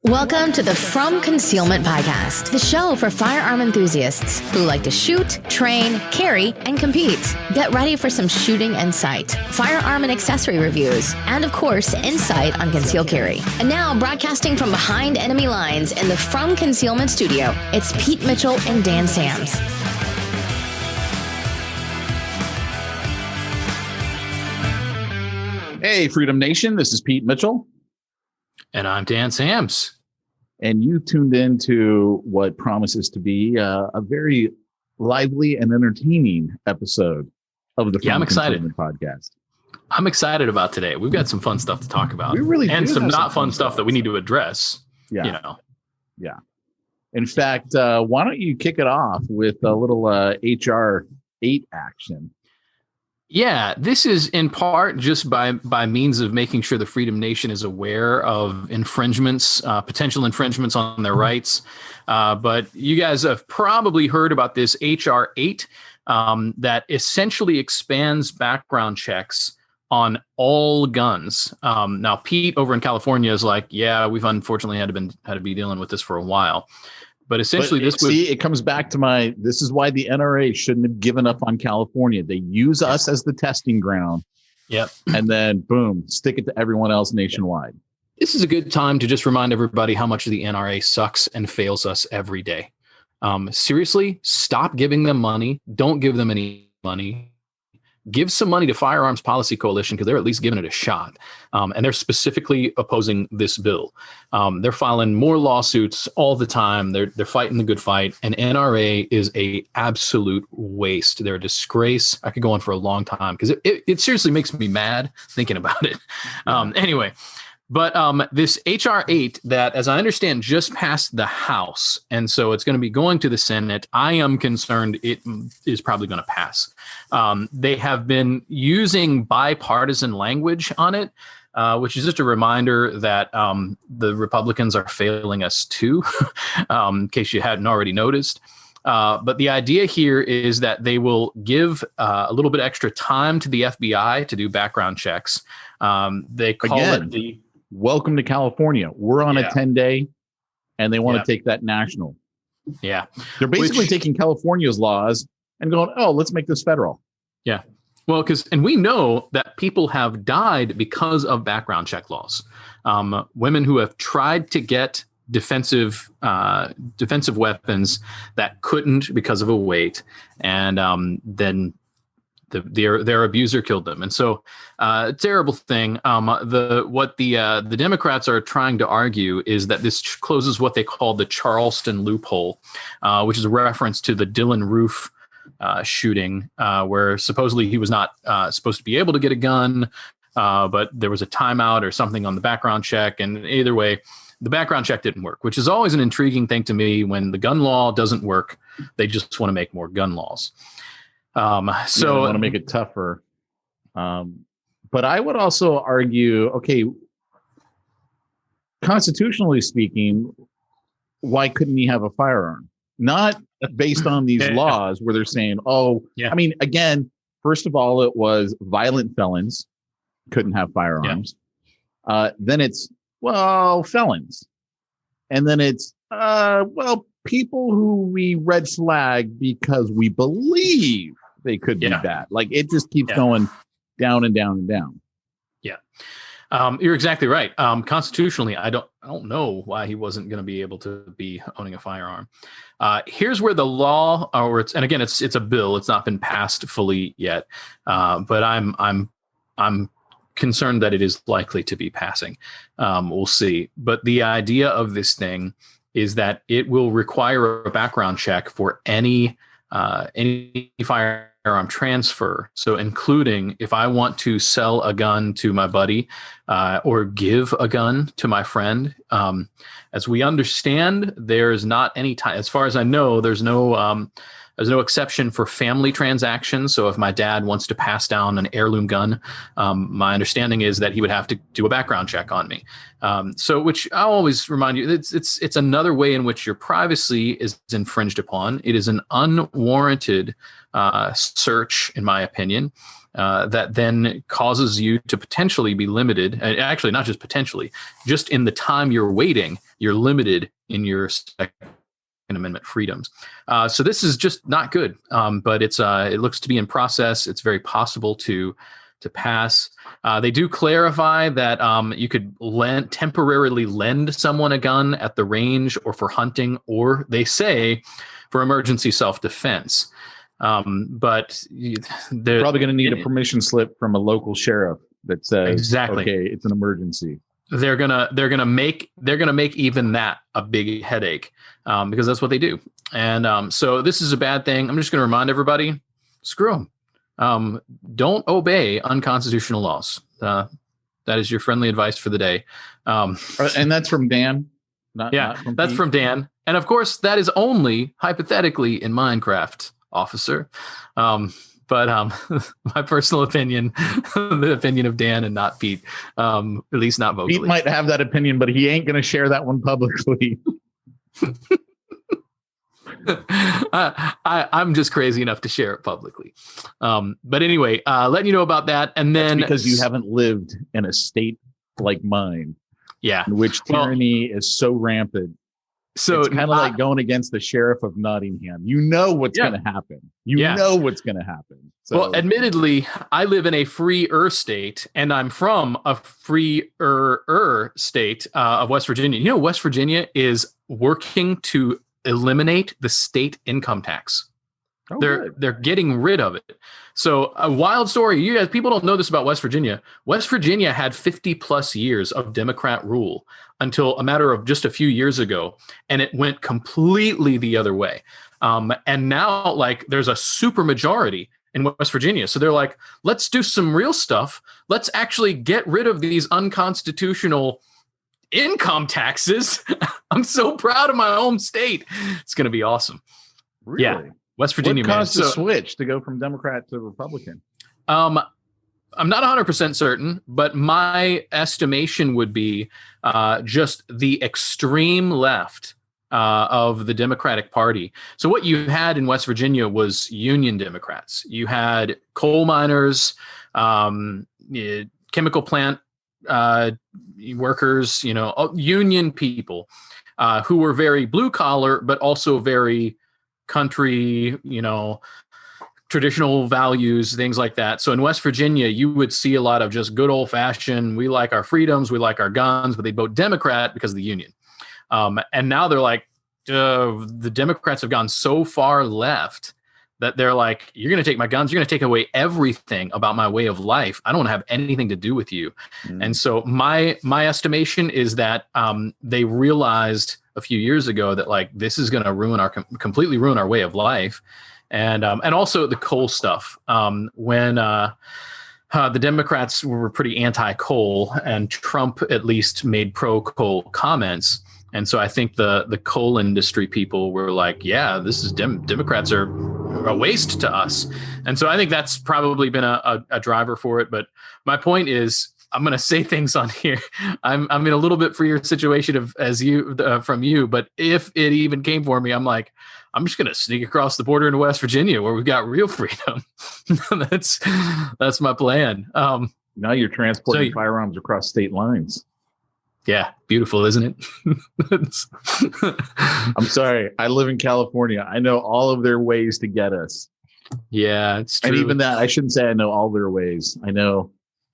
Welcome to the From Concealment Podcast, the show for firearm enthusiasts who like to shoot, train, carry, and compete. Get ready for some shooting and sight, firearm and accessory reviews, and of course, insight on concealed carry. And now, broadcasting from behind enemy lines in the From Concealment studio, it's Pete Mitchell and Dan Sams. Hey, Freedom Nation, this is Pete Mitchell. And I'm Dan Sams. And you tuned in to what promises to be a very lively and entertaining episode of the I'm excited podcast. I'm excited about today. We've got some fun stuff to talk about. We really and do some have not fun stuff that we need to address. Yeah. In fact, why don't you kick it off with a little HR 8 action? Yeah, this is in part just by means of making sure the Freedom Nation is aware of infringements, potential infringements on their rights. But you guys have probably heard about this HR 8 that essentially expands background checks on all guns. Now, Pete over in California is like, yeah, we've unfortunately had to be dealing with this for a while. But essentially, it comes back to this is why the NRA shouldn't have given up on California. They use us as the testing ground. Yep. And then, boom, stick it to everyone else nationwide. This is a good time to just remind everybody how much the NRA sucks and fails us every day. Seriously, stop giving them money. Don't give them any money. Give some money to Firearms Policy Coalition because they're at least giving it a shot. And they're specifically opposing this bill. They're filing more lawsuits all the time. They're fighting the good fight. And NRA is a absolute waste. They're a disgrace. I could go on for a long time because it seriously makes me mad thinking about it. Anyway. But this HR 8 that, as I understand, just passed the House, and so it's going to be going to the Senate. I am concerned it is probably going to pass. They have been using bipartisan language on it, which is just a reminder that the Republicans are failing us too, in case you hadn't already noticed. But the idea here is that they will give a little bit extra time to the FBI to do background checks. They call it the... Welcome to California. We're on a 10-day, and they want to take that national. Yeah. They're basically taking California's laws and going, oh, let's make this federal. Yeah. Well, and we know that people have died because of background check laws. Women who have tried to get defensive weapons that couldn't because of a weight, and then their abuser killed them. And so terrible thing. What the Democrats are trying to argue is that this closes what they call the Charleston loophole, which is a reference to the Dylan Roof shooting, where supposedly he was not supposed to be able to get a gun, but there was a timeout or something on the background check. And either way, the background check didn't work, which is always an intriguing thing to me. When the gun law doesn't work, they just want to make more gun laws. So I want to make it tougher. But I would also argue, okay, constitutionally speaking, why couldn't he have a firearm? Not based on these laws where they're saying, I mean, again, first of all, it was violent felons couldn't have firearms. Then it's, felons. And then it's, people who we red flag because we believe they could be bad. Like it just keeps going down and down and down. Yeah. You're exactly right. Constitutionally, I don't know why he wasn't going to be able to be owning a firearm. Here's where the law, and again, it's a bill. It's not been passed fully yet. But I'm concerned that it is likely to be passing. We'll see. But the idea of this thing is that it will require a background check for any firearm transfer. So including if I want to sell a gun to my buddy or give a gun to my friend. As we understand, there's not any time, as far as I know, there's no exception for family transactions. So if my dad wants to pass down an heirloom gun, my understanding is that he would have to do a background check on me. Which I always remind you, it's another way in which your privacy is infringed upon. It is an unwarranted search, in my opinion. that then causes you to potentially be limited. Actually, not just potentially, just in the time you're waiting, you're limited in your Second Amendment freedoms. So this is just not good. But it looks to be in process. It's very possible to pass. They do clarify that you could temporarily lend someone a gun at the range or for hunting, or they say for emergency self-defense. But they're probably going to need a permission slip from a local sheriff that says, exactly, okay, it's an emergency. They're gonna make even that a big headache, because that's what they do. And so this is a bad thing. I'm just going to remind everybody, screw them. Don't obey unconstitutional laws. That is your friendly advice for the day. And that's from Dan. Not from that's Pete. From Dan. And of course, that is only hypothetically in Minecraft, officer. But my personal opinion, the opinion of Dan and not Pete, at least not vocally. Pete might have that opinion, but he ain't going to share that one publicly. I'm just crazy enough to share it publicly. But anyway, letting you know about that. And then that's because you haven't lived in a state like mine, in which tyranny is so rampant. So it's kind of like going against the sheriff of Nottingham. You know what's going to happen. You know what's going to happen. So, well, admittedly, I live in a freer state, and I'm from a freer state of West Virginia. You know, West Virginia is working to eliminate the state income tax. Oh, they're getting rid of it. So a wild story. You guys, people don't know this about West Virginia. West Virginia had 50 plus years of Democrat rule until a matter of just a few years ago, and it went completely the other way. And now, like, there's a super majority in West Virginia. So they're like, let's do some real stuff. Let's actually get rid of these unconstitutional income taxes. I'm so proud of my home state. It's going to be awesome. Really? Yeah. West Virginia. What caused the switch to go from Democrat to Republican? I'm not 100% certain, but my estimation would be just the extreme left of the Democratic Party. So what you had in West Virginia was Union Democrats. You had coal miners, chemical plant workers, union people who were very blue collar, but also very country, traditional values, things like that. So in West Virginia, you would see a lot of just good old fashioned, we like our freedoms, we like our guns, but they vote Democrat because of the union. And now they're like, the Democrats have gone so far left that they're like, you're going to take my guns, you're going to take away everything about my way of life. I don't want to have anything to do with you. And so my estimation is that they realized a few years ago that, like, this is going to completely ruin our way of life. And also the coal stuff. When the Democrats were pretty anti-coal, and Trump at least made pro-coal comments. And so I think the coal industry people were like, yeah, this is Democrats are a waste to us. And so I think that's probably been a driver for it. But my point is, I'm going to say things on here. I'm in a little bit freer situation from you. But if it even came for me, I'm like, I'm just going to sneak across the border into West Virginia where we've got real freedom. That's my plan. Now you're transporting firearms across state lines. Yeah. Beautiful, isn't it? I'm sorry. I live in California. I know all of their ways to get us. Yeah, it's true. And even that, I shouldn't say I know all their ways. I know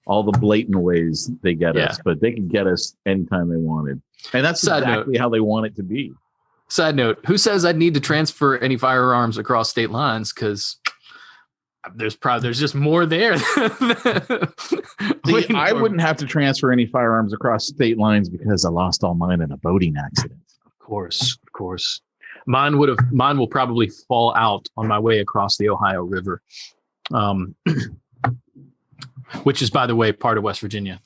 all the blatant ways they get us, but they can get us anytime they wanted. And that's exactly how they want it to be. Side note, who says I'd need to transfer any firearms across state lines? Because there's just more there. I wouldn't have to transfer any firearms across state lines because I lost all mine in a boating accident. Of course. Mine will probably fall out on my way across the Ohio River, which is, by the way, part of West Virginia.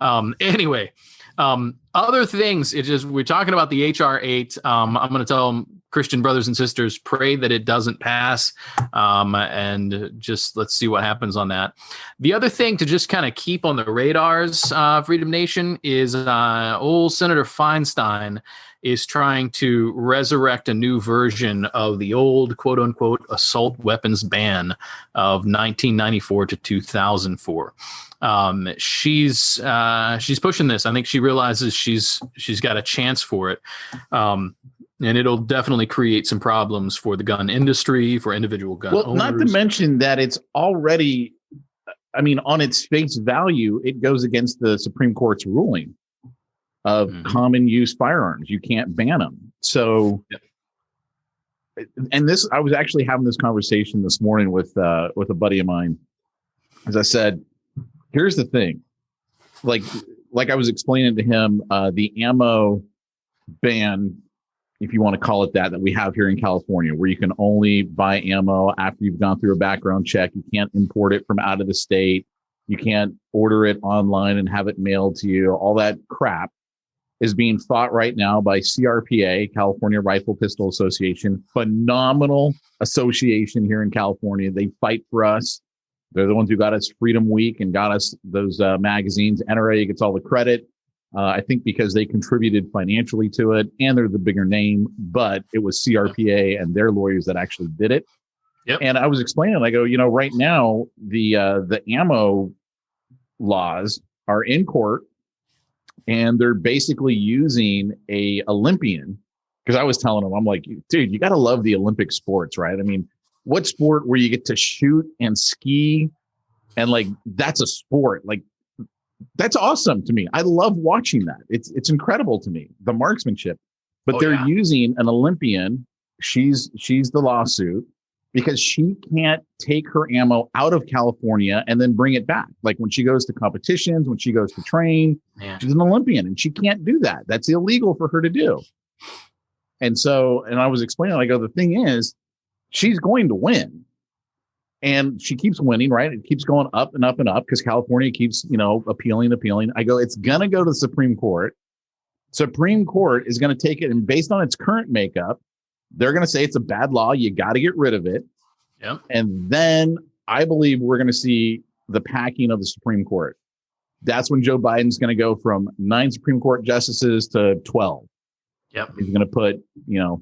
Anyway, other things. We're talking about the HR 8. I'm going to tell them Christian brothers and sisters, pray that it doesn't pass, and just let's see what happens on that. The other thing to just kind of keep on the radars, Freedom Nation, is old Senator Feinstein is trying to resurrect a new version of the old quote unquote assault weapons ban of 1994 to 2004. She's pushing this. I think she realizes she's got a chance for it. And it'll definitely create some problems for the gun industry, for individual gun owners. Not to mention that it's already, I mean, on its face value, it goes against the Supreme Court's ruling of common use firearms. You can't ban them. So, and this, I was actually having this conversation this morning with a buddy of mine. As I said, here's the thing, like I was explaining to him, the ammo ban, if you want to call it that we have here in California, where you can only buy ammo after you've gone through a background check. You can't import it from out of the state. You can't order it online and have it mailed to you. All that crap is being fought right now by CRPA, California Rifle Pistol Association, phenomenal association here in California. They fight for us. They're the ones who got us Freedom Week and got us those magazines. NRA gets all the credit, I think, because they contributed financially to it, and they're the bigger name, but it was CRPA and their lawyers that actually did it. Yep. And I was explaining, I go, right now, the ammo laws are in court, and they're basically using a Olympian, because I was telling them, I'm like, dude, you got to love the Olympic sports, right? I mean, what sport where you get to shoot and ski and like, that's a sport. Like, that's awesome to me. I love watching that. It's incredible to me, the marksmanship, but they're using an Olympian. She's the lawsuit because she can't take her ammo out of California and then bring it back. Like when she goes to competitions, when she goes to train, she's an Olympian and she can't do that. That's illegal for her to do. And I was explaining, I go, the thing is, she's going to win. And she keeps winning, right? It keeps going up and up and up because California keeps, appealing. I go, it's going to go to the Supreme Court. Supreme Court is going to take it, and based on its current makeup, they're going to say it's a bad law. You got to get rid of it. Yep. And then I believe we're going to see the packing of the Supreme Court. That's when Joe Biden's going to go from 9 Supreme Court justices to 12. Yep. He's going to put,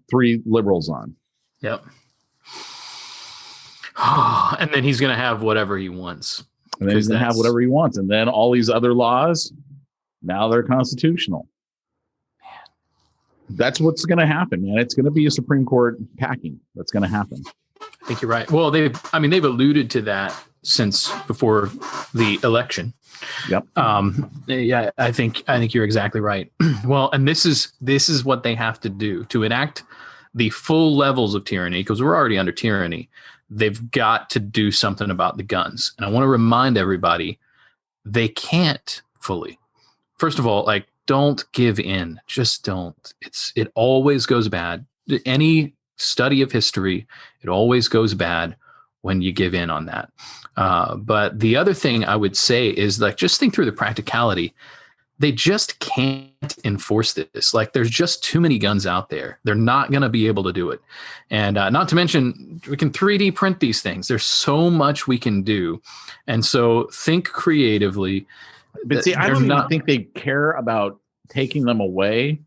3 liberals on. Yep. And then he's going to have whatever he wants. And then he's going to have whatever he wants. And then all these other laws, now they're constitutional. Man. That's what's going to happen, man. It's going to be a Supreme Court packing. That's going to happen. I think you're right. Well, they've alluded to that since before the election. Yep. Yeah, I think you're exactly right. Well, and this is what they have to do to enact the full levels of tyranny, because we're already under tyranny. They've got to do something about the guns. And I want to remind everybody, they can't fully. First of all, don't give in. Just don't. It always goes bad. Any study of history, it always goes bad when you give in on that. But the other thing I would say is just think through the practicality. They just can't enforce this. There's just too many guns out there. They're not going to be able to do it. And not to mention, we can 3D print these things. There's so much we can do. And so think creatively. But see, I don't even think they care about taking them away.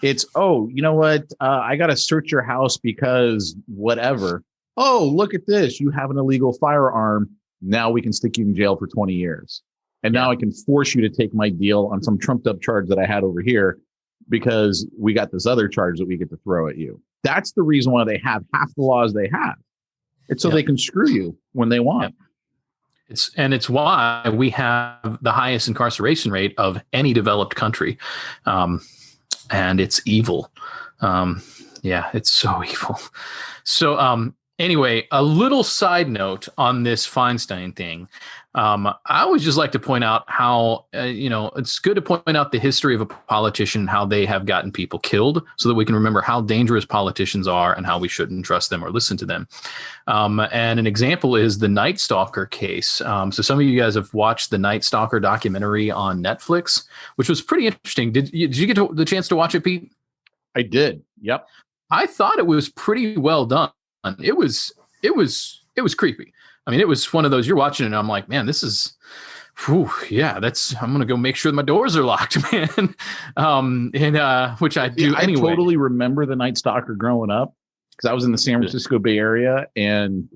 It's, you know what? I got to search your house because whatever. Oh, look at this. You have an illegal firearm. Now we can stick you in jail for 20 years. And now I can force you to take my deal on some trumped up charge that I had over here because we got this other charge that we get to throw at you. That's the reason why they have half the laws they have. It's so they can screw you when they want. It's why we have the highest incarceration rate of any developed country. And it's evil. It's so evil. So anyway, a little side note on this Feinstein thing. I always just like to point out how, it's good to point out the history of a politician, how they have gotten people killed so that we can remember how dangerous politicians are and how we shouldn't trust them or listen to them. And an example is the Night Stalker case. So some of you guys have watched the Night Stalker documentary on Netflix, which was pretty interesting. Did you get the chance to watch it, Pete? I did. Yep. I thought it was pretty well done. It was creepy. I mean, it was one of those, you're watching it and I'm like, man, this is, whew, yeah, I'm going to go make sure my doors are locked, man. Which I do anyway. I totally remember the Night Stalker growing up because I was in the San Francisco Bay Area, and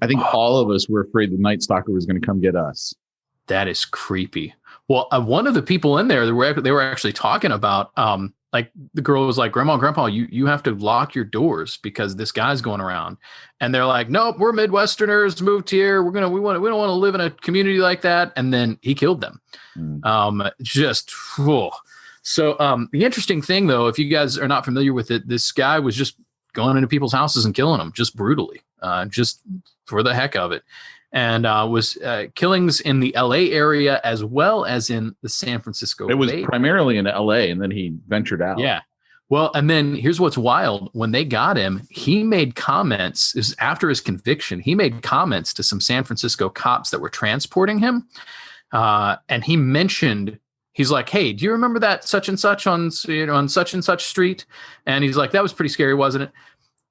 I think all of us were afraid the Night Stalker was going to come get us. That is creepy. Well, one of the people in there, they were actually talking about, like the girl was like, Grandma and Grandpa, you have to lock your doors because this guy's going around. And they're like, nope, we're Midwesterners, moved here. We don't want to live in a community like that. And then he killed them. So the interesting thing though, if you guys are not familiar with it, this guy was just going into people's houses and killing them just brutally, just for the heck of it. And was killings in the LA area as well as in the San Francisco. It was Bay. Primarily in LA, and then he ventured out. Yeah. Well, and then here's what's wild. When they got him, he made comments. This is after his conviction. He made comments to some San Francisco cops that were transporting him. And he mentioned, he's like, hey, do you remember that such and such on such and such street? And he's like, that was pretty scary, wasn't it?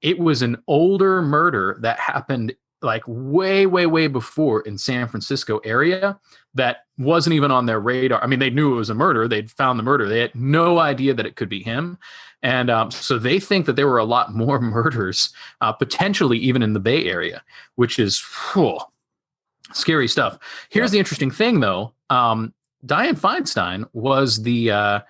It was an older murder that happened like way, way, way before in San Francisco area that wasn't even on their radar. I mean, they knew it was a murder. They'd found the murder. They had no idea that it could be him. And so they think that there were a lot more murders, potentially even in the Bay Area, which is scary stuff. Here's the interesting thing, though. Dianne Feinstein was the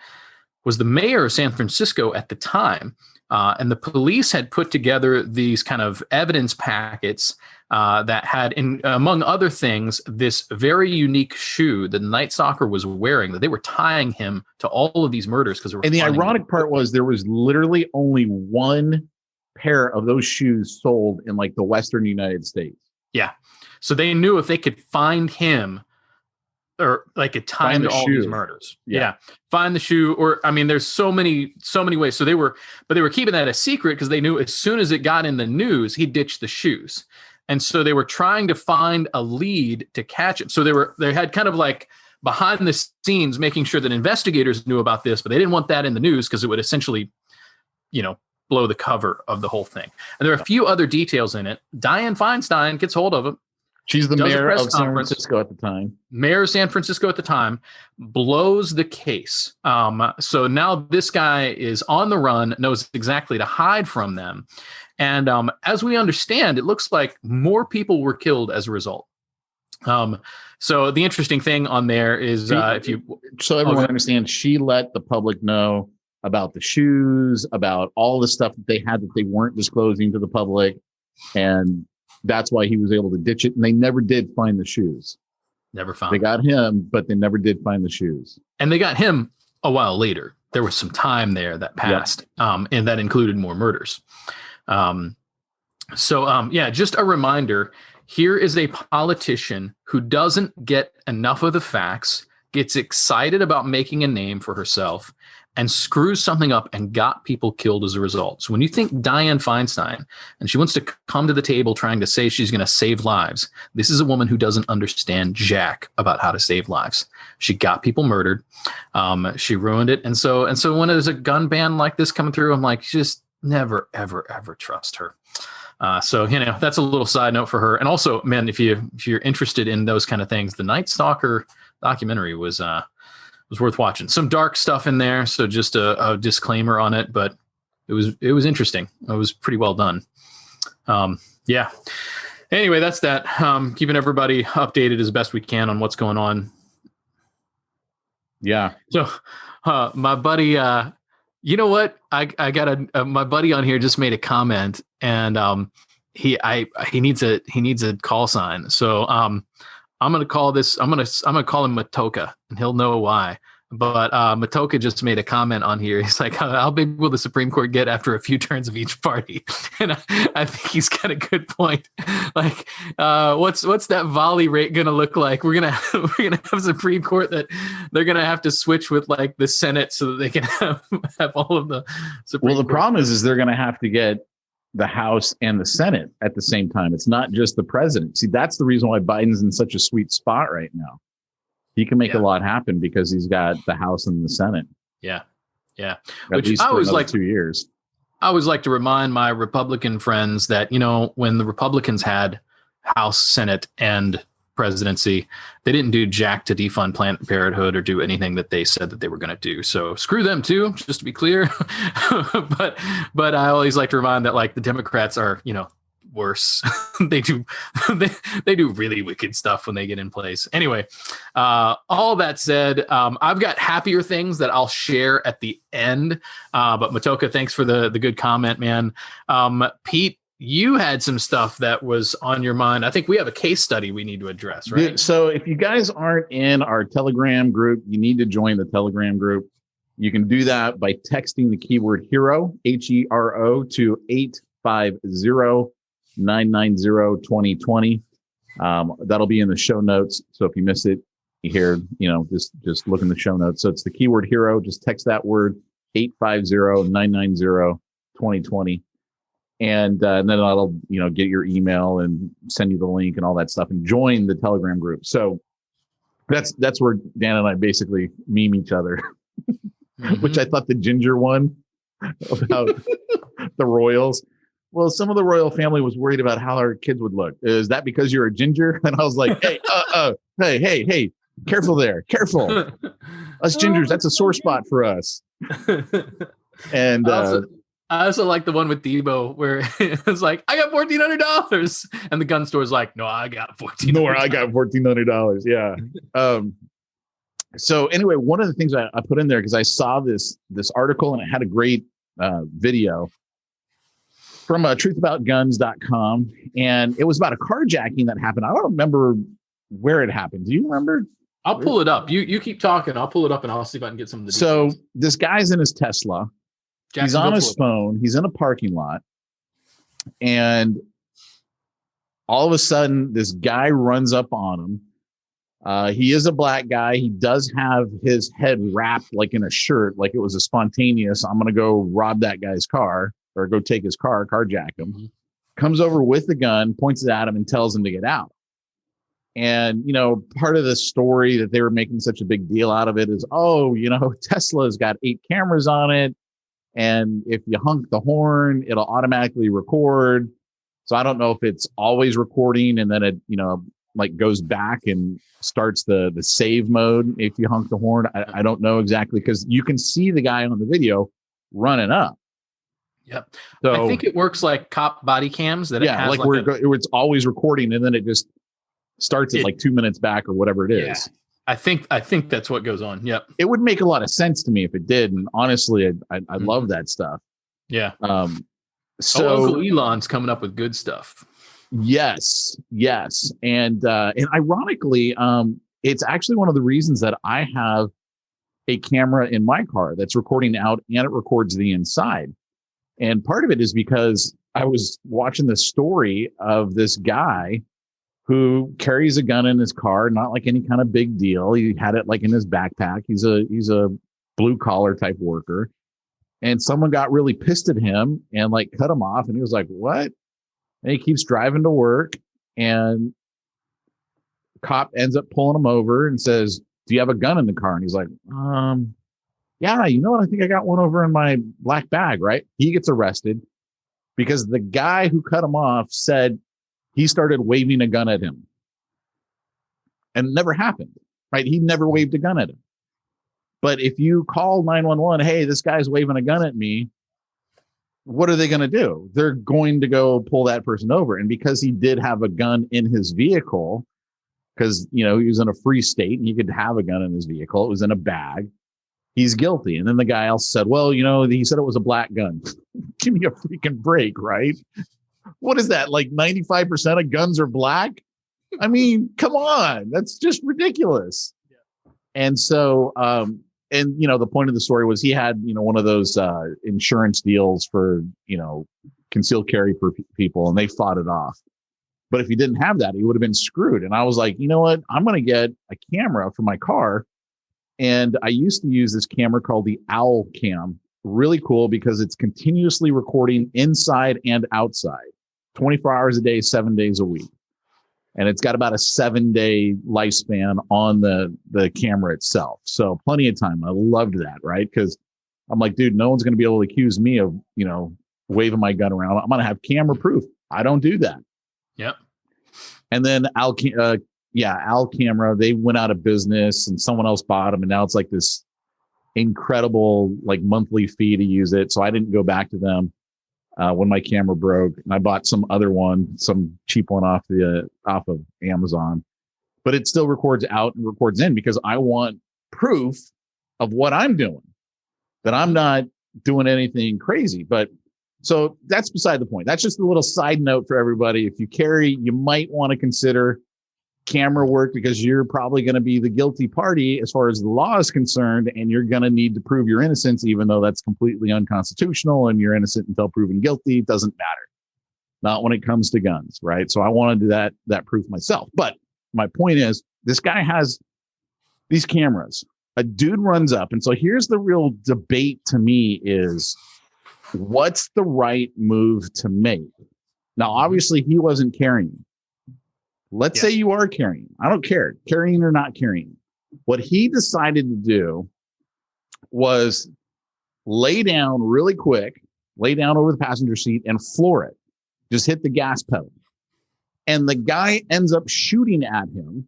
mayor of San Francisco at the time. And the police had put together these kind of evidence packets that had, among other things, this very unique shoe that Night Stalker was wearing, that they were tying him to all of these murders. And the ironic part was there was literally only one pair of those shoes sold in like the Western United States. Yeah. So they knew if they could find him, or like a time to all these murders. Yeah. Find the shoe, or I mean, there's so many ways. So they were keeping that a secret because they knew as soon as it got in the news, he ditched the shoes. And so they were trying to find a lead to catch him. So they had kind of like behind the scenes, making sure that investigators knew about this, but they didn't want that in the news because it would essentially, blow the cover of the whole thing. And there are a few other details in it. Dianne Feinstein gets hold of him. She's the mayor of San Francisco at the time. Mayor of San Francisco at the time, blows the case. So now this guy is on the run, knows exactly to hide from them. And as we understand, it looks like more people were killed as a result. So the interesting thing on there is so everyone understands, she let the public know about the shoes, about all the stuff that they had that they weren't disclosing to the public. And that's why he was able to ditch it. And they never did find the shoes. Never found. They got him, but they never did find the shoes. And they got him a while later. There was some time there that passed, and that included more murders. Just a reminder. Here is a politician who doesn't get enough of the facts, gets excited about making a name for herself, and screws something up and got people killed as a result. So when you think Dianne Feinstein, and she wants to come to the table trying to say she's going to save lives, this is a woman who doesn't understand jack about how to save lives. She got people murdered. She ruined it. And so when there's a gun ban like this coming through, I'm like, just never, ever, ever trust her. That's a little side note for her. And also, man, if you're interested in those kind of things, the Night Stalker documentary was worth watching. Some dark stuff in there, so just a disclaimer on it, but it was interesting. It was pretty well done. Anyway, that's that. Keeping everybody updated as best we can on what's going on. Yeah. So my buddy, you know what? I got my buddy on here just made a comment, and he needs a call sign. So I'm gonna call him Matoka, and he'll know why. But Matoka just made a comment on here. He's like, "How big will the Supreme Court get after a few turns of each party?" And I think he's got a good point. Like, what's that volley rate gonna look like? We're gonna have Supreme Court that they're gonna have to switch with like the Senate so that they can have all of the Supreme Court. Problem is they're gonna have to get the House and the Senate at the same time. It's not just the president. See, that's the reason why Biden's in such a sweet spot right now. He can make a lot happen because he's got the House and the Senate. Yeah. Which I was like 2 years. I always like to remind my Republican friends that, when the Republicans had House, Senate, and presidency, they didn't do jack to defund Planned Parenthood or do anything that they said that they were going to do. So screw them too, just to be clear. but I always like to remind that like the Democrats are, worse. they do really wicked stuff when they get in place. Anyway, all that said, I've got happier things that I'll share at the end. But Matoka, thanks for the good comment, man. Pete, you had some stuff that was on your mind. I think we have a case study we need to address, right? So if you guys aren't in our Telegram group, you need to join the Telegram group. You can do that by texting the keyword HERO, HERO, to 850-990-2020. That'll be in the show notes. So if you miss it here, just look in the show notes. So it's the keyword HERO. Just text that word, 850-990-2020. And then I'll, get your email and send you the link and all that stuff and join the Telegram group. So that's where Dan and I basically meme each other, which I thought the ginger one about the royals. Well, some of the royal family was worried about how our kids would look. Is that because you're a ginger? And I was like, hey, hey, careful there. Careful. Us gingers, that's a sore spot for us. And I also like the one with Debo where it's like, I got $1,400. And the gun store's like, no, I got $1,400. No, I got $1,400. Yeah. So anyway, one of the things I put in there, because I saw this article and it had a great video from truthaboutguns.com. And it was about a carjacking that happened. I don't remember where it happened. Do you remember? I'll pull it up. You keep talking. I'll pull it up and I'll see if I can get some of the details. So this guy's in his Tesla. He's on his phone. He's in a parking lot. And all of a sudden, this guy runs up on him. He is a black guy. He does have his head wrapped like in a shirt, like it was a spontaneous, I'm going to go rob that guy's car or go take his car, carjack him. Mm-hmm. Comes over with the gun, points it at him and tells him to get out. And, part of the story that they were making such a big deal out of it is, Tesla's got 8 cameras on it. And if you honk the horn, it'll automatically record. So I don't know if it's always recording and then it, goes back and starts the save mode if you honk the horn. I don't know exactly, because you can see the guy on the video running up. Yep. So I think it works like cop body cams. That yeah, it has it's always recording and then it just starts at like 2 minutes back or whatever it is. I think that's what goes on. Yep. It would make a lot of sense to me if it did. And honestly, I love that stuff. Yeah. So Uncle Elon's coming up with good stuff. Yes. And ironically, it's actually one of the reasons that I have a camera in my car that's recording out and it records the inside. And part of it is because I was watching the story of this guy who carries a gun in his car, not like any kind of big deal. He had it like in his backpack. He's a blue collar type worker. And someone got really pissed at him and like cut him off. And he was like, what? And he keeps driving to work and cop ends up pulling him over and says, do you have a gun in the car? And he's like, yeah, you know what? I think I got one over in my black bag, right? He gets arrested because the guy who cut him off said he started waving a gun at him. And it never happened, right? He never waved a gun at him. But if you call 911, hey, this guy's waving a gun at me, what are they going to do? They're going to go pull that person over. And because he did have a gun in his vehicle, because, he was in a free state and he could have a gun in his vehicle, it was in a bag, he's guilty. And then the guy else said, well, he said it was a black gun. Give me a freaking break, right? What is that? Like 95% of guns are black? I mean, come on. That's just ridiculous. Yeah. And so, the point of the story was he had, one of those insurance deals for, concealed carry for people, and they fought it off. But if he didn't have that, he would have been screwed. And I was like, you know what? I'm going to get a camera for my car. And I used to use this camera called the Owl Cam. Really cool because it's continuously recording inside and outside, 24 hours a day, 7 days a week. And it's got about a 7-day lifespan on the camera itself. So plenty of time. I loved that, right? Because I'm like, dude, no one's going to be able to accuse me of, waving my gun around. I'm going to have camera proof. I don't do that. Yep. And then Al Camera, they went out of business and someone else bought them. And now it's like this incredible like monthly fee to use it. So I didn't go back to them when my camera broke, and I bought some other one, some cheap one off of Amazon, but it still records out and records in because I want proof of what I'm doing, that I'm not doing anything crazy. But so that's beside the point. That's just a little side note for everybody. If you carry, you might want to consider camera work because you're probably going to be the guilty party as far as the law is concerned, and you're going to need to prove your innocence, even though that's completely unconstitutional and you're innocent until proven guilty. It doesn't matter. Not when it comes to guns, right? So I want to do that proof myself. But my point is, this guy has these cameras. A dude runs up, and so here's the real debate to me is, what's the right move to make? Now, obviously, he wasn't carrying. Let's say you are carrying. I don't care, carrying or not carrying. What he decided to do was lay down really quick, lay down over the passenger seat and floor it. Just hit the gas pedal. And the guy ends up shooting at him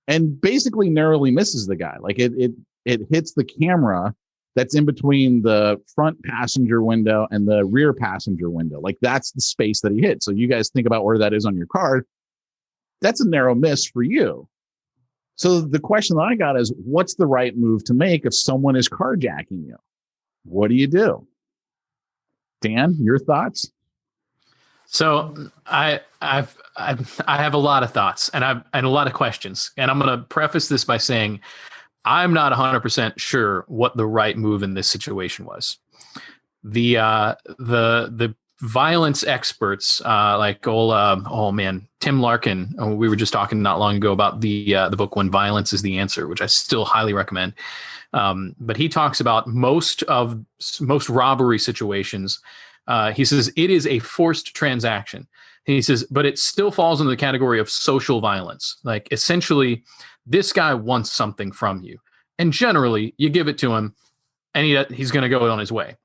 and basically narrowly misses the guy. Like it hits the camera that's in between the front passenger window and the rear passenger window. Like that's the space that he hit. So you guys think about where that is on your card. That's a narrow miss for you. So the question that I got is, what's the right move to make if someone is carjacking you? What do you do? Dan, your thoughts? So I have a lot of thoughts and a lot of questions, and I'm going to preface this by saying I'm not 100% sure what the right move in this situation was. The violence experts like Tim Larkin. We were just talking not long ago about the book When Violence is the Answer, which I still highly recommend. But he talks about most robbery situations. He says it is a forced transaction. He says, but it still falls into the category of social violence. Like essentially, this guy wants something from you, and generally you give it to him, and he's going to go on his way.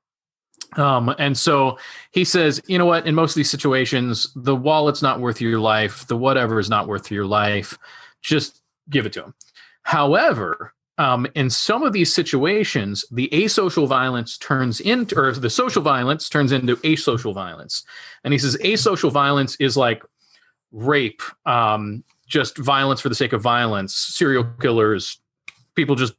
And so he says, you know what, in most of these situations, the wallet's not worth your life. The whatever is not worth your life. Just give it to him. However, in some of these situations, the social violence turns into asocial violence. And he says asocial violence is like rape, just violence for the sake of violence, serial killers, people just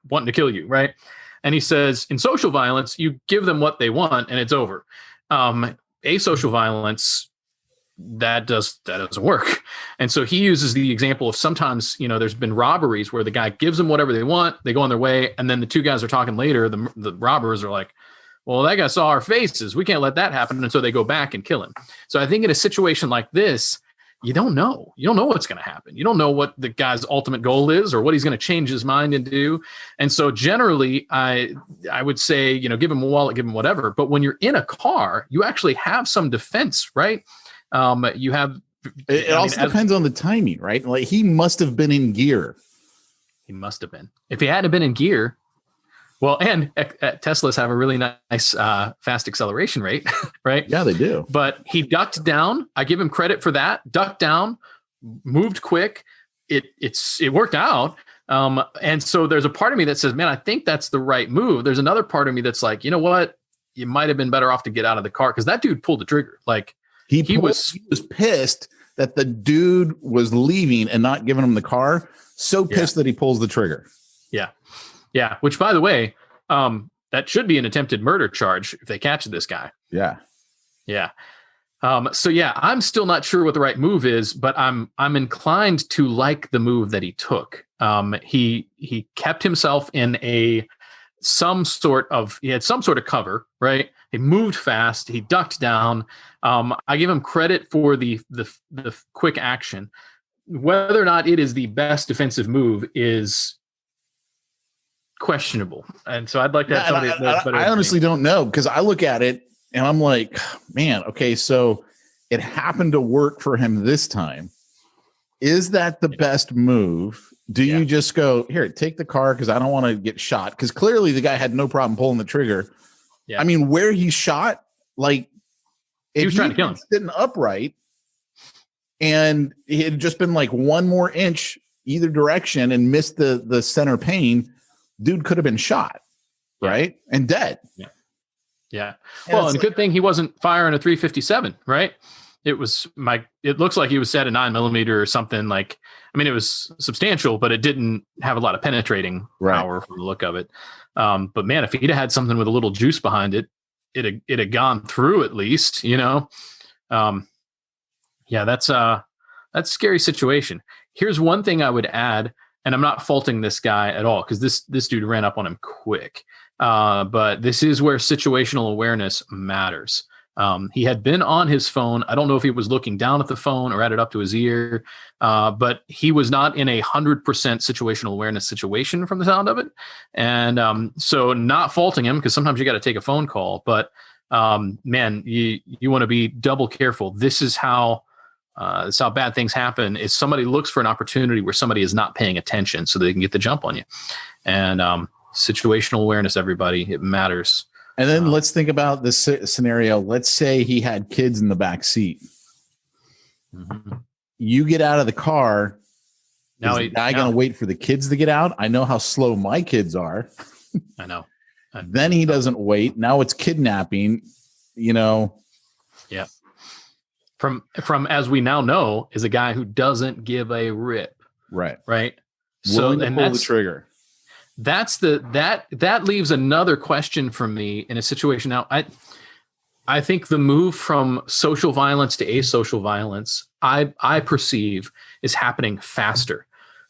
wanting to kill you, right? And he says, in social violence, you give them what they want and it's over. Asocial violence, that doesn't work. And so he uses the example of sometimes, there's been robberies where the guy gives them whatever they want, they go on their way, and then the two guys are talking later. The robbers are like, well, that guy saw our faces. We can't let that happen. And so they go back and kill him. So I think in a situation like this, you don't know. You don't know what's going to happen. You don't know what the guy's ultimate goal is or what he's going to change his mind and do. And so generally, I would say, give him a wallet, give him whatever. But when you're in a car, you actually have some defense, right? You have. It also depends on the timing, right? Like he must have been in gear. He must have been. If he hadn't been in gear. Well, and Teslas have a really nice fast acceleration rate, right? Yeah, they do. But he ducked down. I give him credit for that. Ducked down, moved quick. It worked out. And so there's a part of me that says, man, I think that's the right move. There's another part of me that's like, you know what? You might have been better off to get out of the car because that dude pulled the trigger. Like he was pissed that the dude was leaving and not giving him the car. So pissed that he pulls the trigger. Yeah. Yeah, which, by the way, that should be an attempted murder charge if they catch this guy. Yeah. Yeah. So, yeah, I'm still not sure what the right move is, but I'm inclined to like the move that he took. He kept himself in he had some sort of cover, right? He moved fast. He ducked down. I give him credit for the quick action. Whether or not it is the best defensive move is questionable, and so I'd like to have I honestly don't know, because I look at it and I'm like, man, okay, so it happened to work for him this time. Is that the best move? Do you just go, here, take the car because I don't want to get shot? Because clearly the guy had no problem pulling the trigger. I mean, where he shot like he was trying to kill him sitting upright, and it had just been like one more inch either direction and missed the center pane, dude could have been shot, right, and dead. Yeah. Well, and good thing he wasn't firing a 357, right? It looks like he was set a 9mm or something. Like, I mean, it was substantial, but it didn't have a lot of penetrating power from the look of it. But man, if he'd had something with a little juice behind it, it had gone through at least, you know? Yeah, that's a scary situation. Here's one thing I would add, and I'm not faulting this guy at all, because this dude ran up on him quick. But this is where situational awareness matters. He had been on his phone. I don't know if he was looking down at the phone or at it up to his ear, but he was not in 100% situational awareness situation from the sound of it. And so not faulting him, because sometimes you got to take a phone call. But man, you want to be double careful. This is how bad things happen, is somebody looks for an opportunity where somebody is not paying attention so they can get the jump on you. And situational awareness, everybody, it matters. And then let's think about this scenario. Let's say he had kids in the back seat. Mm-hmm. You get out of the car. Now is the guy going to wait for the kids to get out? I know how slow my kids are. I know. Then he doesn't wait. Now it's kidnapping, you know. Yeah. From as we now know, is a guy who doesn't give a rip. Right. So and pull the trigger. That leaves another question for me in a situation. Now, I think the move from social violence to asocial violence, I perceive, is happening faster.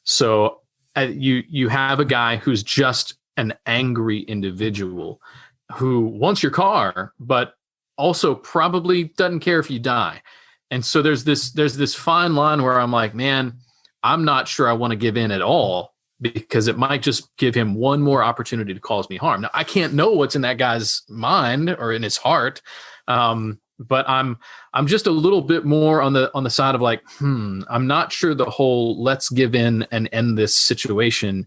So you have a guy who's just an angry individual who wants your car, but also probably doesn't care if you die. And so there's this fine line where I'm like, man, I'm not sure I want to give in at all, because it might just give him one more opportunity to cause me harm. Now, I can't know what's in that guy's mind or in his heart, but I'm just a little bit more on the side of like, I'm not sure the whole let's give in and end this situation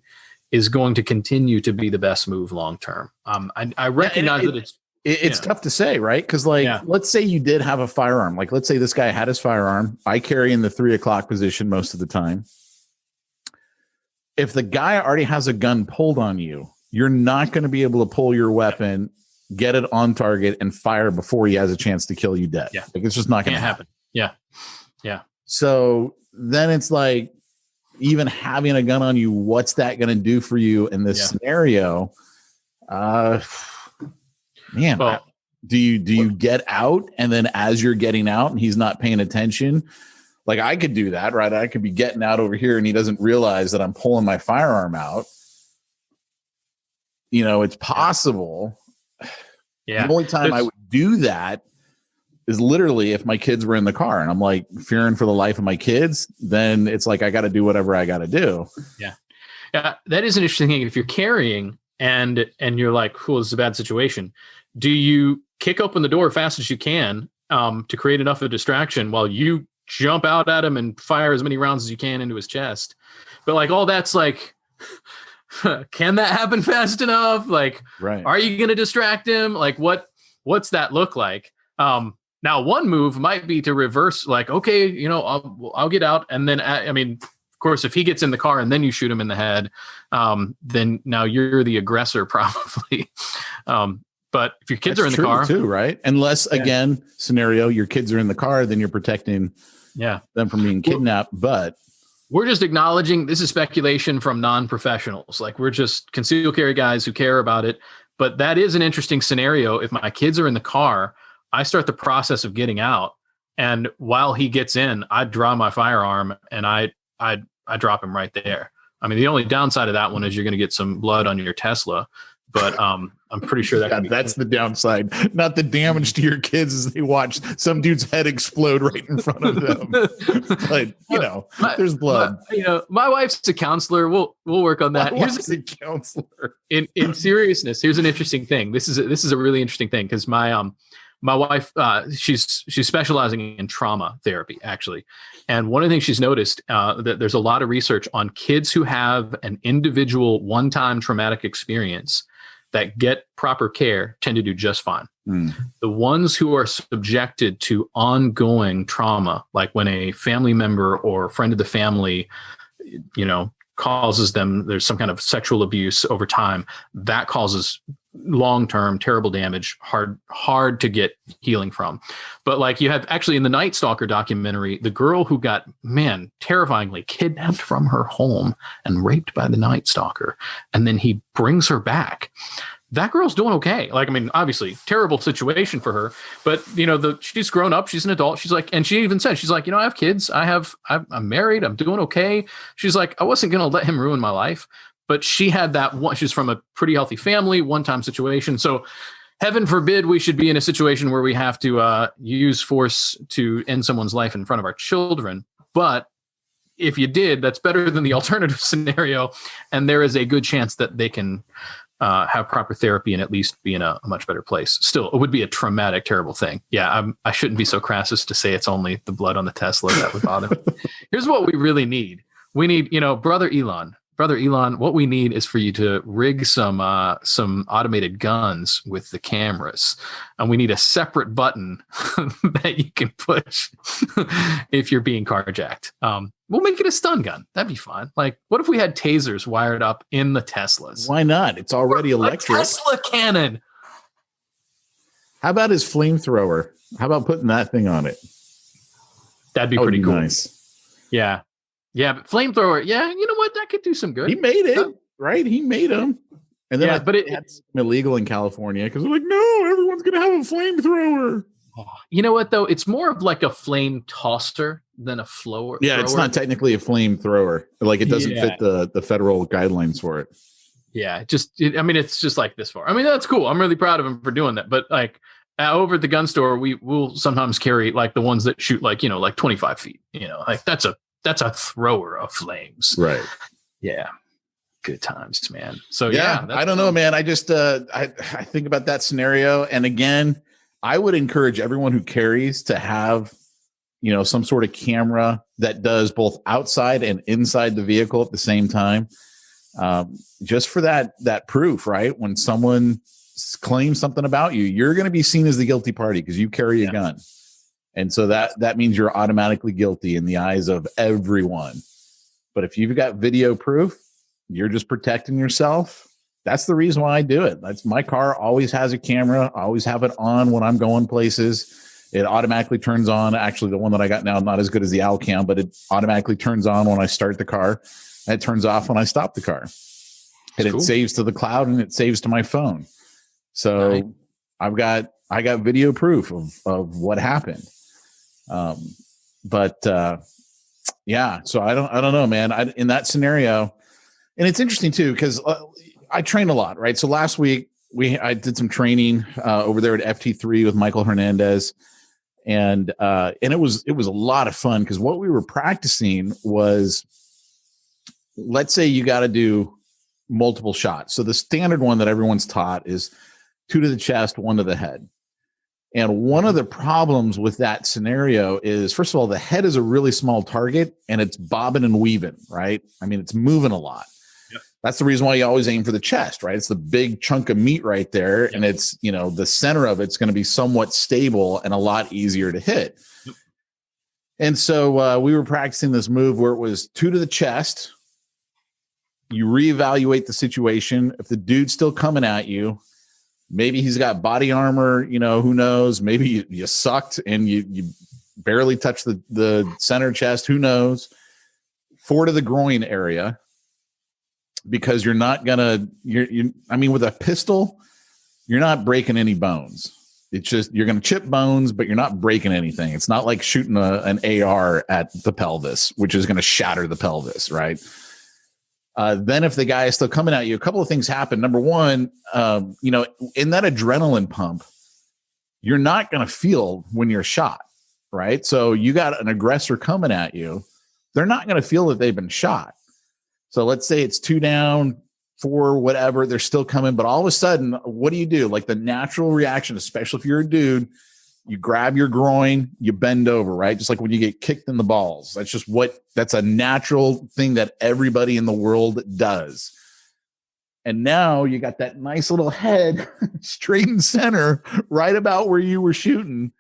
is going to continue to be the best move long term. I recognize that it's tough to say, right? Because let's say you did have a firearm. Like, let's say this guy had his firearm. I carry in the 3 o'clock position most of the time. If the guy already has a gun pulled on you, you're not going to be able to pull your weapon, get it on target, and fire before he has a chance to kill you dead. Yeah. Like, it's just not going to happen. Yeah. So then it's like, even having a gun on you, what's that going to do for you in this scenario? Man, well, do you get out, and then as you're getting out and he's not paying attention? Like, I could do that, right? I could be getting out over here and he doesn't realize that I'm pulling my firearm out. You know, it's possible. Yeah. The only time I would do that is literally if my kids were in the car and I'm like fearing for the life of my kids, then it's like, I got to do whatever I got to do. Yeah. Yeah. That is an interesting thing. If you're carrying and you're like, cool, this is a bad situation, do you kick open the door as fast as you can to create enough of a distraction while you jump out at him and fire as many rounds as you can into his chest? But like, all that's like, can that happen fast enough? Like, Are you going to distract him? Like, what's that look like? Now, one move might be to reverse, like, okay, you know, I'll get out. And then, I mean, of course, if he gets in the car and then you shoot him in the head, then now you're the aggressor probably. But if your kids are in the car too, right? Unless again, scenario, your kids are in the car, then you're protecting them from being kidnapped. But we're just acknowledging this is speculation from non-professionals. Like, we're just concealed carry guys who care about it. But that is an interesting scenario. If my kids are in the car, I start the process of getting out. And while he gets in, I draw my firearm and I drop him right there. I mean, the only downside of that one is you're going to get some blood on your Tesla. But I'm pretty sure that's the downside, not the damage to your kids as they watch some dude's head explode right in front of them. But there's blood. My wife's a counselor. We'll work on that. Here's a counselor. In seriousness, here's an interesting thing. This is a really interesting thing, because my wife, she's specializing in trauma therapy, actually. And one of the things she's noticed, that there's a lot of research on kids who have an individual one-time traumatic experience that get proper care tend to do just fine. The ones who are subjected to ongoing trauma, like when a family member or friend of the family, causes them, there's some kind of sexual abuse over time, that causes long-term terrible damage, hard to get healing from. But like you have actually in the Night Stalker documentary, the girl who got, terrifyingly kidnapped from her home and raped by the Night Stalker, and then he brings her back. That girl's doing okay. Like, obviously terrible situation for her, but she's grown up, she's an adult. She's like, and she even said, she's like, I have kids. I'm married. I'm doing okay. She's like, I wasn't going to let him ruin my life, but she had that one. She's from a pretty healthy family, one-time situation. So heaven forbid we should be in a situation where we have to use force to end someone's life in front of our children. But if you did, that's better than the alternative scenario. And there is a good chance that they can have proper therapy and at least be in a much better place. Still, it would be a traumatic, terrible thing. Yeah, I shouldn't be so crass as to say it's only the blood on the Tesla that would bother me. Here's what we really need. We need, Brother Elon, what we need is for you to rig some automated guns with the cameras. And we need a separate button that you can push if you're being carjacked. We'll make it a stun gun. That'd be fun. Like, what if we had tasers wired up in the Teslas? Why not? It's already electric. A Tesla cannon. How about his flamethrower? How about putting that thing on it? That'd be pretty cool. Nice. Yeah. Yeah, but flamethrower. Yeah, you know what? That could do some good. He made it, right? He made them. And then but it's illegal in California because they're like, no, everyone's going to have a flamethrower. You know what, though? It's more of like a flame tosser than a thrower. Yeah, it's not technically a flamethrower. Like, it doesn't fit the federal guidelines for it. Yeah, it's just like this far. That's cool. I'm really proud of him for doing that. But like over at the gun store, we will sometimes carry like the ones that shoot like 25 feet. Like that's a thrower of flames. Right. Yeah. Good times, man. So yeah, I don't know, man. I just I think about that scenario, and again, I would encourage everyone who carries to have some sort of camera that does both outside and inside the vehicle at the same time, just for that proof, right? When someone claims something about you, you're going to be seen as the guilty party because you carry a gun, and so that means you're automatically guilty in the eyes of everyone. But if you've got video proof, you're just protecting yourself. That's the reason why I do it. That's my car always has a camera. I always have it on when I'm going places. It automatically turns on. Actually, the one that I got now, not as good as the owl cam, but it automatically turns on when I start the car. And it turns off when I stop the car. And it saves to the cloud and it saves to my phone. So I got video proof of what happened. Yeah, so I don't know, man. In that scenario, and it's interesting too, because I train a lot, right? So last week I did some training over there at FT3 with Michael Hernandez, and it was a lot of fun because what we were practicing was, let's say you got to do multiple shots. So the standard one that everyone's taught is 2 to the chest, 1 to the head. And one of the problems with that scenario is, first of all, the head is a really small target and it's bobbing and weaving, right? It's moving a lot. Yep. That's the reason why you always aim for the chest, right? It's the big chunk of meat right there. Yep. And it's, the center of it's going to be somewhat stable and a lot easier to hit. Yep. And so we were practicing this move where it was 2 to the chest. You reevaluate the situation. If the dude's still coming at you, maybe he's got body armor, who knows? Maybe you sucked and you barely touched the center chest. Who knows? 4 to the groin area, because you're not gonna, with a pistol, you're not breaking any bones. It's just, you're going to chip bones, but you're not breaking anything. It's not like shooting an AR at the pelvis, which is going to shatter the pelvis, right? Then if the guy is still coming at you, a couple of things happen. Number one, in that adrenaline pump, you're not going to feel when you're shot, right? So you got an aggressor coming at you. They're not going to feel that they've been shot. So let's say it's 2 down, 4, whatever, they're still coming. But all of a sudden, what do? Like the natural reaction, especially if you're a dude, you grab your groin, you bend over, right? Just like when you get kicked in the balls. That's a natural thing that everybody in the world does. And now you got that nice little head straight in center, right about where you were shooting.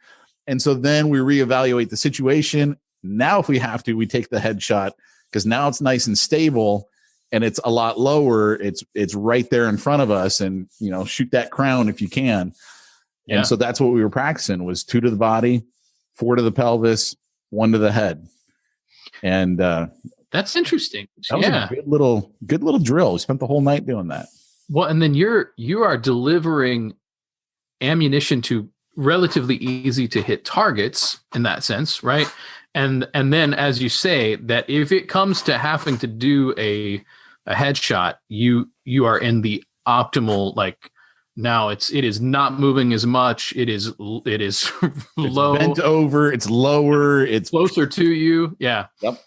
And so then we reevaluate the situation. Now, if we have to, we take the headshot because now it's nice and stable and it's a lot lower. It's right there in front of us, and shoot that crown if you can. Yeah. And so that's what we were practicing, was 2 to the body, 4 to the pelvis, 1 to the head. And that's interesting. That was a good little drill. We spent the whole night doing that. Well, and then you are delivering ammunition to relatively easy to hit targets in that sense, right? And then, as you say, that if it comes to having to do a headshot, you are in the optimal, like, now it is not moving as much. It is low, it's bent over, it's lower, it's closer to you. Yeah. Yep.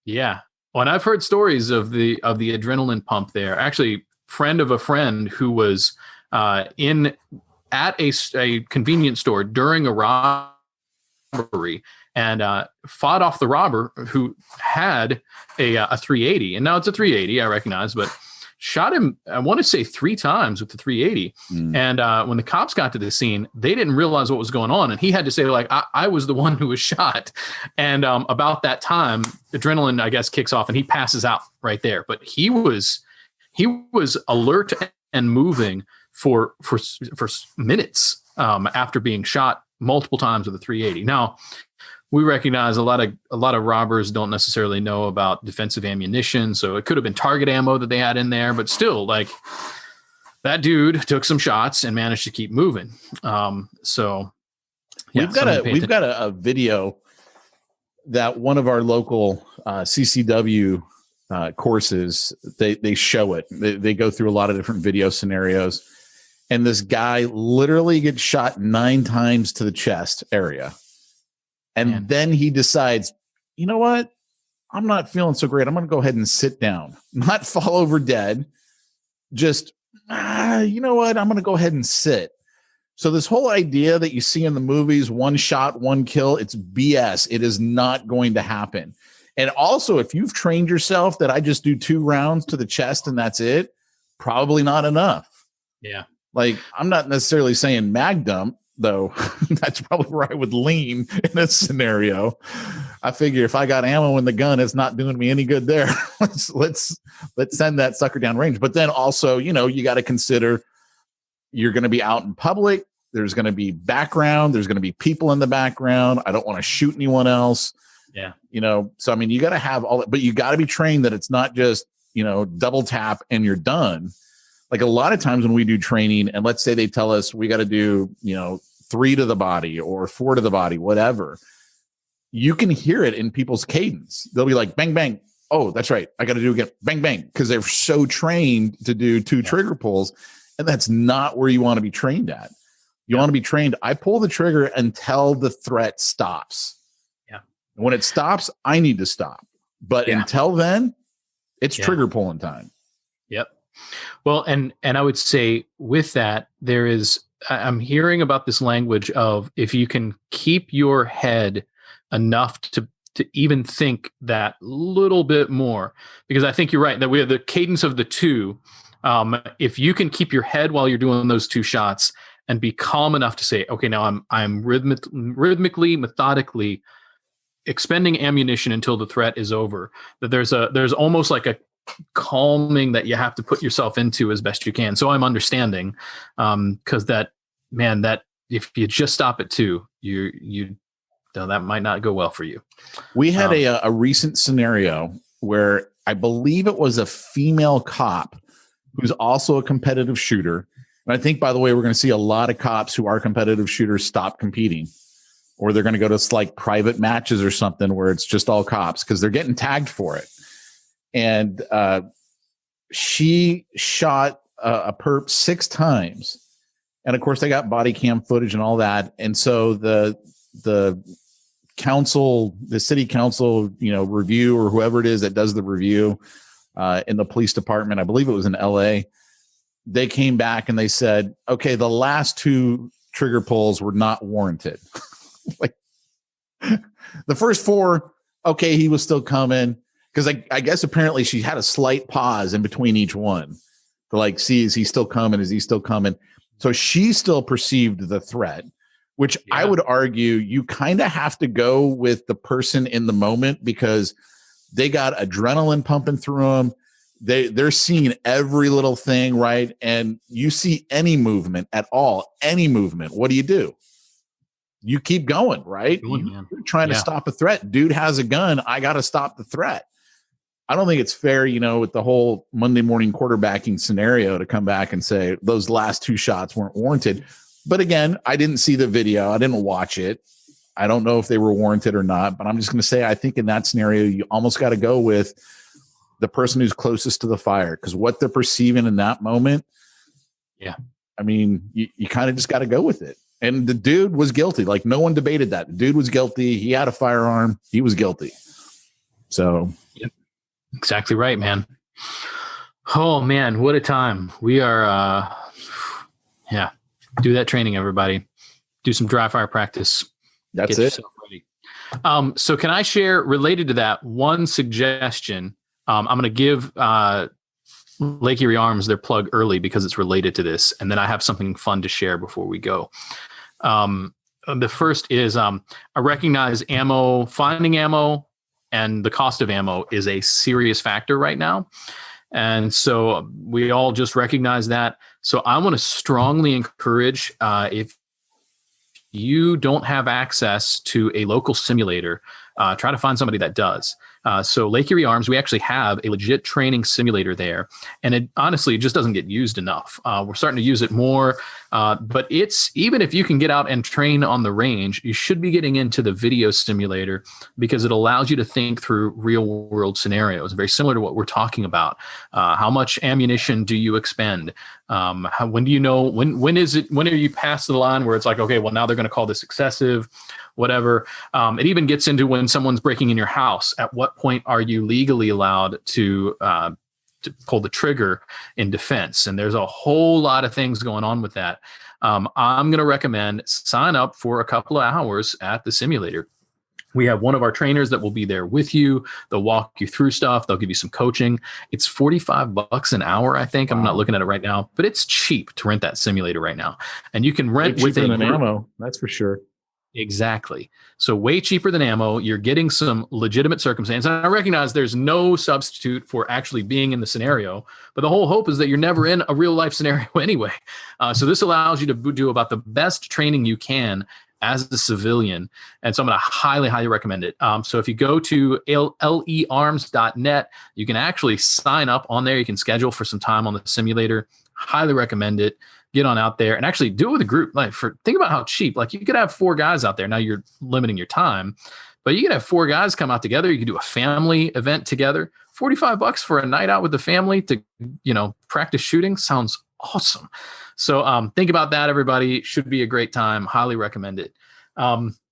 Yeah. Well, and I've heard stories of the adrenaline pump there. Actually, friend of a friend who was at a convenience store during a robbery and fought off the robber who had a 380. And now it's a 380, I recognize, but shot him, I want to say 3 times with the 380. And when the cops got to the scene, they didn't realize what was going on. And he had to say, like, I was the one who was shot. And about that time, adrenaline, I guess, kicks off and he passes out right there. But he was alert and moving for minutes after being shot multiple times with a 380. Now, we recognize a lot of robbers don't necessarily know about defensive ammunition, so it could have been target ammo that they had in there, but still, like, that dude took some shots and managed to keep moving. So yeah, we've got a video that one of our local CCW courses, they show it. They go through a lot of different video scenarios, and this guy literally gets shot 9 times to the chest area. And then he decides, you know what? I'm not feeling so great. I'm going to go ahead and sit down, not fall over dead. Just, you know what? I'm going to go ahead and sit. So this whole idea that you see in the movies, 1 shot, 1 kill, it's BS. It is not going to happen. And also, if you've trained yourself that I just do 2 rounds to the chest and that's it, probably not enough. Yeah. Like, I'm not necessarily saying mag dump, though. That's probably where I would lean in a scenario. I figure if I got ammo in the gun, it's not doing me any good there. let's send that sucker down range. But then also, you got to consider you're going to be out in public. There's going to be background. There's going to be people in the background. I don't want to shoot anyone else. Yeah. So, I mean, you got to have all that, but you got to be trained that it's not just, double tap and you're done. Like, a lot of times when we do training, and let's say they tell us we got to do, 3 to the body or 4 to the body, whatever, you can hear it in people's cadence. They'll be like, bang, bang. Oh, that's right. I got to do again. Bang, bang. Because they're so trained to do 2 trigger pulls. And that's not where you want to be trained at. You want to be trained. I pull the trigger until the threat stops. Yeah. And when it stops, I need to stop. But until then, it's trigger pulling time. Yep. Well, and I would say with that, I'm hearing about this language of, if you can keep your head enough to even think that little bit more, because I think you're right that we have the cadence of the 2. If you can keep your head while you're doing those 2 shots and be calm enough to say, okay, now I'm rhythmically, methodically expending ammunition until the threat is over, that there's almost like a calming that you have to put yourself into as best you can. So I'm understanding, because that if you just stop at 2, that might not go well for you. We had a recent scenario where I believe it was a female cop who's also a competitive shooter. And I think, by the way, we're going to see a lot of cops who are competitive shooters stop competing, or they're going to go to like private matches or something where it's just all cops because they're getting tagged for it. And she shot a perp 6 times. And of course, they got body cam footage and all that. And so the city council, review, or whoever it is that does the review in the police department, I believe it was in LA, they came back and they said, okay, the last 2 trigger pulls were not warranted. Like, the first 4, okay, he was still coming. Because I guess apparently she had a slight pause in between each one. to like see, is he still coming? Is he still coming? So she still perceived the threat, which I would argue you kind of have to go with the person in the moment because they got adrenaline pumping through them. They're seeing every little thing, right? And you see any movement at all, any movement, what do? You keep going, right? You're trying to stop a threat. Dude has a gun. I got to stop the threat. I don't think it's fair, with the whole Monday morning quarterbacking scenario to come back and say those last 2 shots weren't warranted. But again, I didn't see the video. I didn't watch it. I don't know if they were warranted or not, but I'm just going to say, I think in that scenario, you almost got to go with the person who's closest to the fire, because what they're perceiving in that moment. Yeah. I mean, you kind of just got to go with it. And the dude was guilty. Like, no one debated that. The dude was guilty. He had a firearm. He was guilty. So. Yep. Exactly right, man. Oh man, what a time. We are, do that training, everybody. Do some dry fire practice. That's it. Ready. So can I share, related to that, one suggestion? I'm going to give Lake Erie Arms their plug early because it's related to this. And then I have something fun to share before we go. The first is I recognize finding ammo and the cost of ammo is a serious factor right now. And so we all just recognize that. So I want to strongly encourage, if you don't have access to a local simulator, try to find somebody that does. So Lake Erie Arms, we actually have a legit training simulator there. And it honestly just doesn't get used enough. We're starting to use it more. But it's, even if you can get out and train on the range, you should be getting into the video simulator because it allows you to think through real world scenarios, very similar to what we're talking about. How much ammunition do you expend? When do you know, when are you past the line where it's like, okay, well, now they're going to call this excessive, whatever. It even gets into when someone's breaking in your house. At what point are you legally allowed to pull the trigger in defense? And there's a whole lot of things going on with that. I'm going to recommend sign up for a couple of hours at the simulator. We have one of our trainers that will be there with you. They'll walk you through stuff. They'll give you some coaching. It's $45 an hour, I think. I'm not looking at it right now, but it's cheap to rent that simulator right now. And you can rent with cheaper than ammo. That's for sure. Exactly. So way cheaper than ammo. You're getting some legitimate circumstance. And I recognize there's no substitute for actually being in the scenario, but the whole hope is that you're never in a real life scenario anyway. So this allows you to do about the best training you can as a civilian. And so I'm going to highly, highly recommend it. So if you go to learms.net, you can actually sign up on there. You can schedule for some time on the simulator. Highly recommend it. Get on out there and actually do it with a group. Think about how cheap, you could have 4 guys out there. Now you're limiting your time, but you could have 4 guys come out together. You could do a family event together. $45 for a night out with the family to, practice shooting sounds awesome. So think about that, everybody. Should be a great time. Highly recommend it.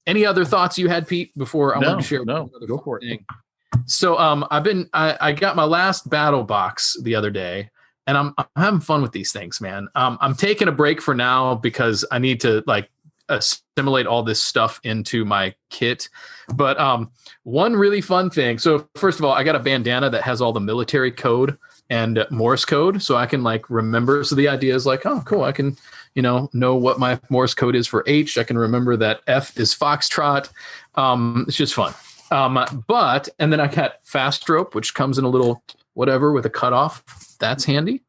Any other thoughts you had, Pete, before I want to share? No, go for it. So I got my last battle box the other day. And I'm having fun with these things, man. I'm taking a break for now because I need to assimilate all this stuff into my kit. But one really fun thing. So first of all, I got a bandana that has all the military code and Morse code, so I can remember. So the idea is oh, cool. I can know what my Morse code is for H. I can remember that F is Foxtrot. It's just fun. And then I got fast rope, which comes in a little whatever with a cutoff. That's handy.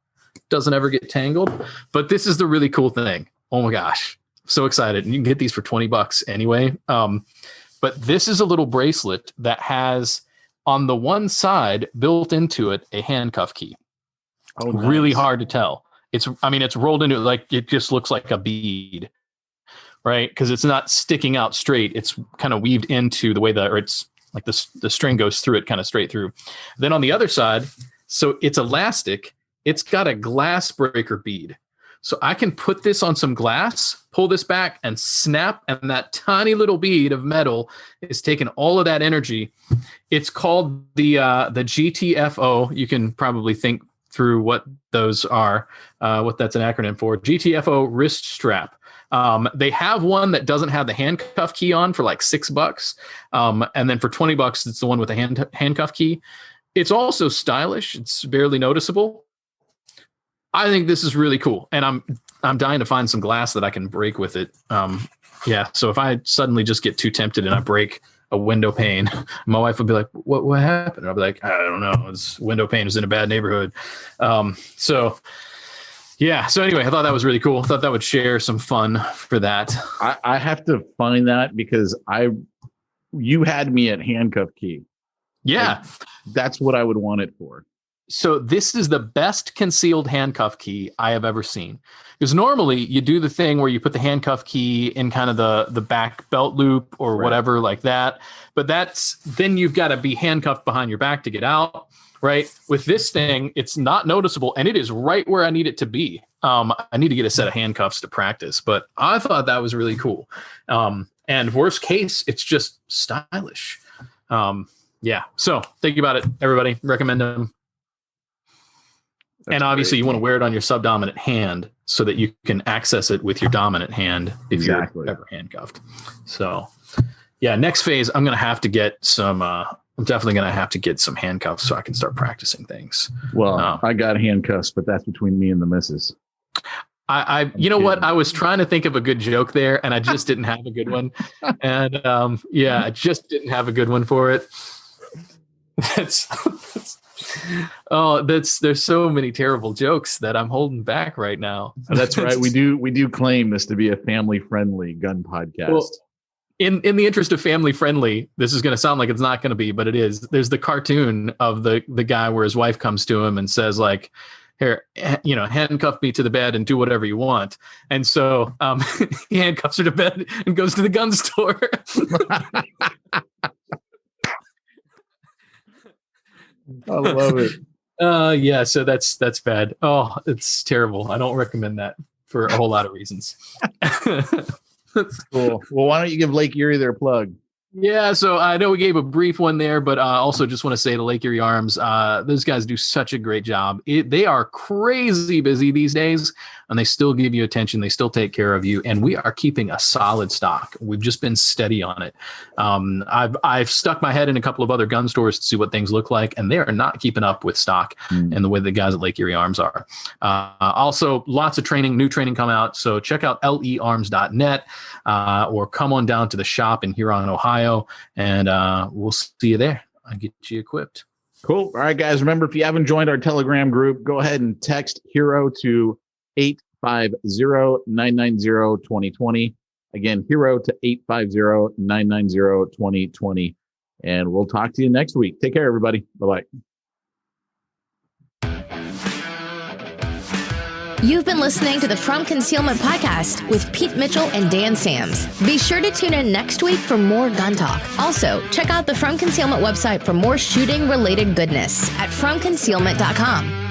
Doesn't ever get tangled. But this is the really cool thing. Oh my gosh. So excited. And you can get these for $20 anyway. But this is a little bracelet that has on the one side built into it a handcuff key. Oh, nice. Really hard to tell. It's rolled into it it just looks like a bead, right? Because it's not sticking out straight. It's kind of weaved into the way it's the string goes through it kind of straight through. Then on the other side, so it's elastic. It's got a glass breaker bead. So I can put this on some glass, pull this back and snap. And that tiny little bead of metal is taking all of that energy. It's called the GTFO. You can probably think through what those are, what that's an acronym for. GTFO wrist strap. They have one that doesn't have the handcuff key on for $6. And then for $20, it's the one with the handcuff key. It's also stylish. It's barely noticeable. I think this is really cool, and I'm dying to find some glass that I can break with it. Yeah. So if I suddenly just get too tempted and I break a window pane, my wife would be like, "What happened?" I'll be like, "I don't know. This window pane is in a bad neighborhood." So yeah. So anyway, I thought that was really cool. I thought that would share some fun for that. I have to find that because you had me at handcuff key. Yeah. Like, that's what I would want it for. So this is the best concealed handcuff key I have ever seen. Because normally you do the thing where you put the handcuff key in kind of the back belt loop or whatever like that. But then you've got to be handcuffed behind your back to get out, right? With this thing, it's not noticeable and it is right where I need it to be. I need to get a set of handcuffs to practice, but I thought that was really cool. And worst case, it's just stylish. Yeah. So think about it, everybody. Recommend them. That's and obviously, you want to wear it on your subdominant hand so that you can access it with your dominant hand if you're ever handcuffed. So, yeah, next phase, I'm going to have to get some. I'm definitely going to have to get some handcuffs so I can start practicing things. Well, I got handcuffs, but that's between me and the missus. You know what? I was trying to think of a good joke there, and I just didn't have a good one. And I just didn't have a good one for it. There's so many terrible jokes that I'm holding back right now. That's right. We do claim this to be a family friendly gun podcast. Well, in the interest of family friendly, this is going to sound like it's not going to be, but it is. There's the cartoon of the guy where his wife comes to him and says like, "Here, handcuff me to the bed and do whatever you want." And so he handcuffs her to bed and goes to the gun store. I love it. Yeah, so that's bad. Oh, it's terrible. I don't recommend that for a whole lot of reasons. That's cool. Well, why don't you give Lake Erie their plug? Yeah, so I know we gave a brief one there, but also just want to say to Lake Erie Arms, those guys do such a great job. They are crazy busy these days, and they still give you attention. They still take care of you, and we are keeping a solid stock. We've just been steady on it. I've stuck my head in a couple of other gun stores to see what things look like, and they are not keeping up with stock in the way the guys at Lake Erie Arms are. Also, lots of new training come out, so check out learms.net or come on down to the shop in Huron, Ohio. And we'll see you there. I'll get you equipped. Cool. All right, guys. Remember, if you haven't joined our Telegram group, go ahead and text HERO to 850-990-2020. Again, HERO to 850-990-2020. And we'll talk to you next week. Take care, everybody. Bye-bye. You've been listening to the From Concealment Podcast with Pete Mitchell and Dan Sams. Be sure to tune in next week for more gun talk. Also, check out the From Concealment website for more shooting-related goodness at FromConcealment.com.